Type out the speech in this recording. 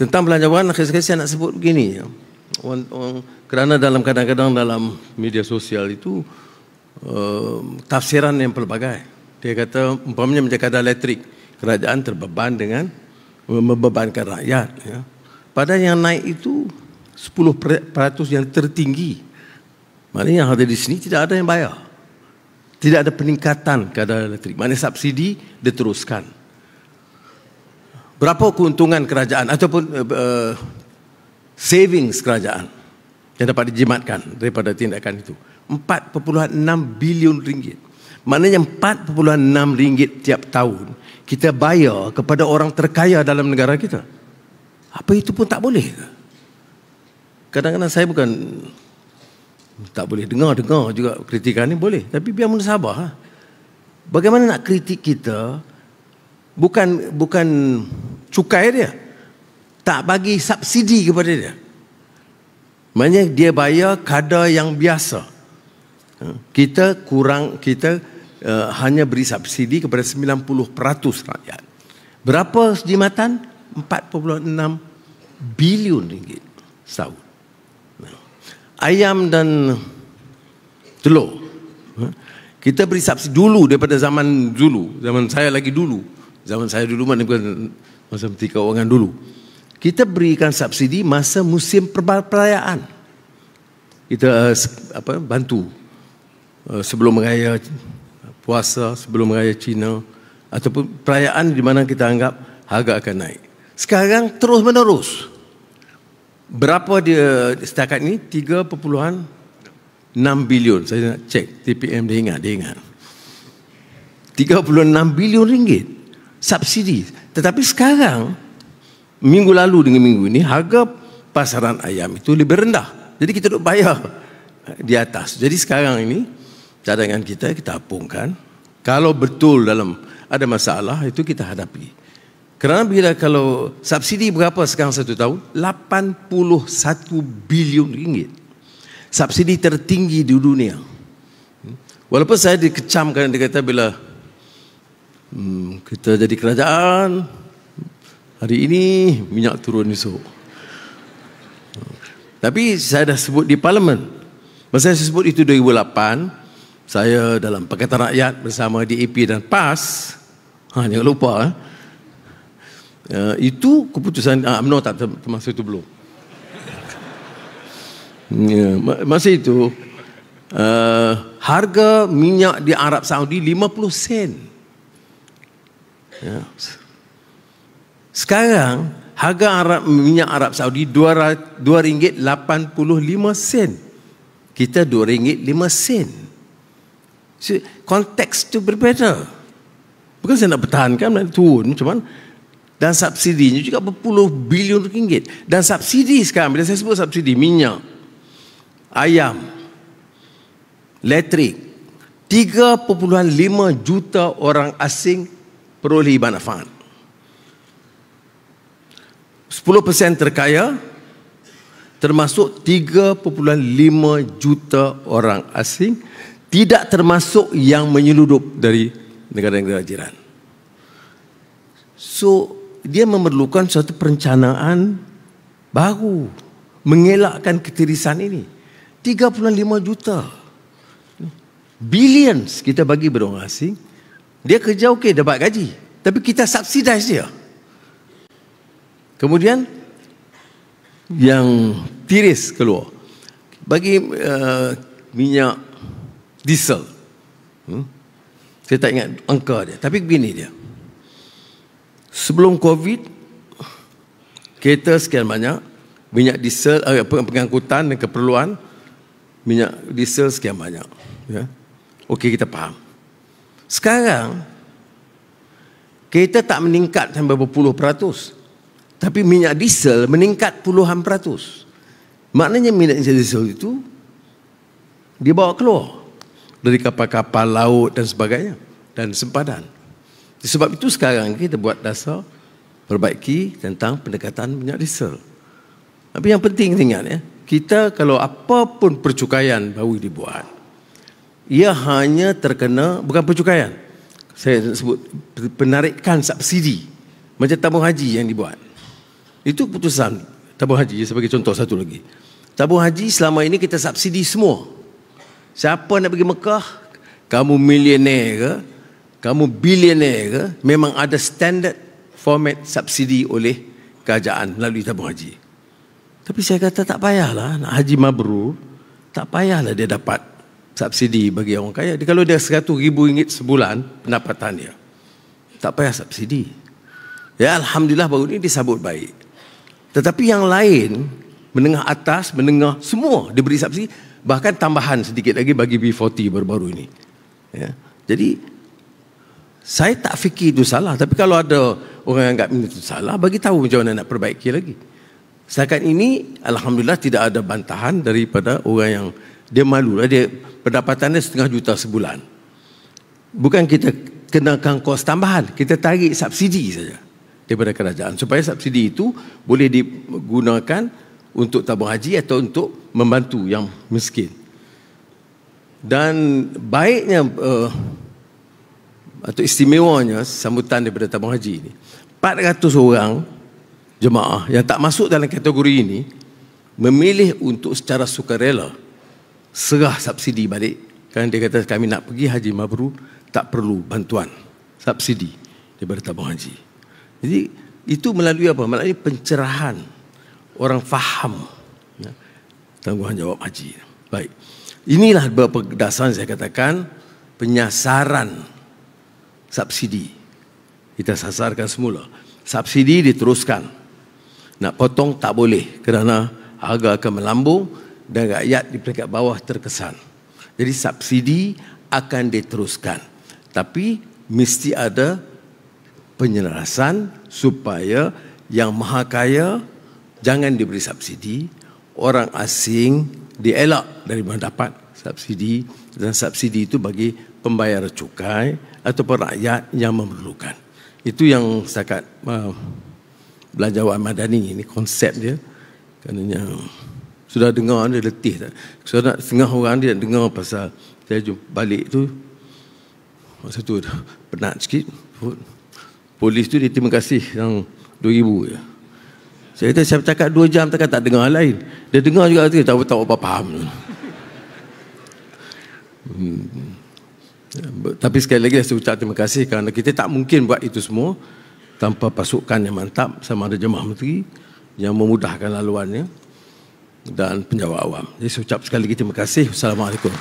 Tentang belanjawan, sekali saya nak sebut begini. Kerana kadang-kadang dalam media sosial itu tafsiran yang pelbagai. Dia kata, umpamanya macam kadar elektrik, kerajaan terbeban dengan membebankan rakyat. Ya. Padahal yang naik itu 10% yang tertinggi. Maknanya yang ada di sini tidak ada yang bayar. Tidak ada peningkatan kadar elektrik. Maknanya subsidi diteruskan. Berapa keuntungan kerajaan ataupun savings kerajaan yang dapat dijimatkan daripada tindakan itu? 4.6 bilion ringgit. Maknanya 4.6 ringgit tiap tahun kita bayar kepada orang terkaya dalam negara kita. Apa itu pun tak boleh? Kadang-kadang saya bukan tak boleh dengar juga kritikan ni boleh. Tapi biar sabar. Bagaimana nak kritik kita? Bukan cukai dia, tak bagi subsidi kepada dia. Maknanya dia bayar kadar yang biasa. Kita hanya beri subsidi kepada 90% rakyat. Berapa jimatan? 4.6 bilion ringgit setahun. Ayam dan telur, kita beri subsidi dulu daripada zaman saya lagi dulu. Zaman saya dulu mana bukan masa Menteri Keuangan dulu. Kita berikan subsidi masa musim perayaan. Kita bantu sebelum raya puasa, sebelum raya Cina ataupun perayaan di mana kita anggap harga akan naik. Sekarang terus menerus. Berapa dia setakat ini? 3.6 bilion. Saya nak cek TPM dia ingat. 36 bilion ringgit subsidi. Tetapi sekarang, minggu lalu dengan minggu ini, harga pasaran ayam itu lebih rendah. Jadi kita duk bayar di atas. Jadi sekarang ini, cadangan kita apungkan. Kalau betul ada masalah, itu kita hadapi. Kerana kalau subsidi berapa sekarang satu tahun? 81 bilion ringgit. Subsidi tertinggi di dunia. Walaupun saya dikecamkan, dia kata bila kita jadi kerajaan, hari ini minyak turun esok. Tapi saya dah sebut di Parlimen. Masa saya sebut itu 2008, saya dalam Pakatan Rakyat bersama DAP dan PAS. Jangan lupa. Itu keputusan UMNO tak termasuk itu belum. Masa itu harga minyak di Arab Saudi 50 sen. Ya. Sekarang harga minyak Arab Saudi RM2.85. Kita RM2.05. So, konteks itu berbeza. Bukan saya nak pertahankan, nak turun cuman. Dan subsidinya juga berpuluh bilion ringgit. Dan subsidi sekarang, bila saya sebut subsidi minyak, ayam, elektrik, 3.5 juta orang asing peroleh manfaat. 10% terkaya, termasuk 3.5 juta orang asing, tidak termasuk yang menyeludup dari negara-negara jiran. So, dia memerlukan suatu perencanaan baru, mengelakkan ketirisan ini. 35 juta. Billions kita bagi pada orang asing. Dia kerja okey, dapat gaji. Tapi kita subsidize dia. Kemudian, yang tiris keluar. Bagi minyak diesel. Saya tak ingat angka dia. Tapi begini dia. Sebelum COVID, kereta sekian banyak. Minyak diesel, pengangkutan dan keperluan. Minyak diesel sekian banyak. Ya. Okey, kita faham. Sekarang, kereta tak meningkat sampai berpuluh peratus. Tapi minyak diesel meningkat puluhan peratus. Maknanya minyak diesel itu dibawa keluar dari kapal-kapal laut dan sebagainya. Dan sempadan. Sebab itu sekarang kita buat dasar perbaiki tentang pendekatan minyak diesel. Tapi yang penting ingat ya, kita kalau apapun percukaian baru dibuat, ia hanya terkena, bukan percukaian, saya sebut penarikan subsidi macam tabung haji yang dibuat. Itu keputusan tabung haji sebagai contoh satu lagi. Tabung haji selama ini kita subsidi semua. Siapa nak pergi Mekah, kamu milioner ke, kamu bilioner ke, memang ada standard format subsidi oleh kerajaan melalui tabung haji. Tapi saya kata tak payahlah nak haji mabrur, tak payahlah dia dapat subsidi bagi orang kaya. Kalau dia RM100,000 sebulan pendapatan dia, tak payah subsidi. Ya, alhamdulillah baru ini disambut baik. Tetapi yang lain, menengah atas, menengah, semua diberi subsidi, bahkan tambahan sedikit lagi bagi B40 baru-baru ini. Ya. Jadi saya tak fikir itu salah, tapi kalau ada orang yang anggap itu salah, bagi tahu macam mana nak perbaiki lagi. Setakat ini alhamdulillah tidak ada bantahan daripada orang yang dia malu lah, dia pendapatannya RM1,5 juta sebulan. Bukan kita kenakan kos tambahan, kita tarik subsidi saja daripada kerajaan supaya subsidi itu boleh digunakan untuk tabung haji atau untuk membantu yang miskin. Dan baiknya atau istimewanya sambutan daripada tabung haji ini, 400 orang jemaah yang tak masuk dalam kategori ini memilih untuk secara sukarela serah subsidi balik kerana dia kata kami nak pergi haji mabrur, tak perlu bantuan subsidi daripada tabung haji. Jadi itu melalui apa? Melalui pencerahan, orang faham ya, tanggungjawab haji. Baik, inilah beberapa dasar saya katakan penyasaran subsidi. Kita sasarkan semula. Subsidi diteruskan. Nak potong tak boleh kerana harga akan melambung dan rakyat di peringkat bawah terkesan. Jadi subsidi akan diteruskan. Tapi mesti ada penyelarasan supaya yang maha kaya jangan diberi subsidi, orang asing dielak dari mendapat subsidi, dan subsidi itu bagi pembayar cukai ataupun rakyat yang memerlukan. Itu yang setakat Belanjawan Madani ini konsep dia. Kerana sudah dengar, dia letih tak? Sudah setengah orang dia dengar pasal saya jumpa balik tu, masa tu penat sikit. Polis tu dia terima kasih yang 2,000 je. Saya kata saya cakap 2 jam takkan tak dengar hal lain. Dia dengar juga tu, tak apa faham. Tapi sekali lagi saya ucap terima kasih kerana kita tak mungkin buat itu semua tanpa pasukan yang mantap sama ada jemaah menteri yang memudahkan laluannya dan penjawat awam. Jadi saya ucap sekali lagi terima kasih. Wassalamualaikum.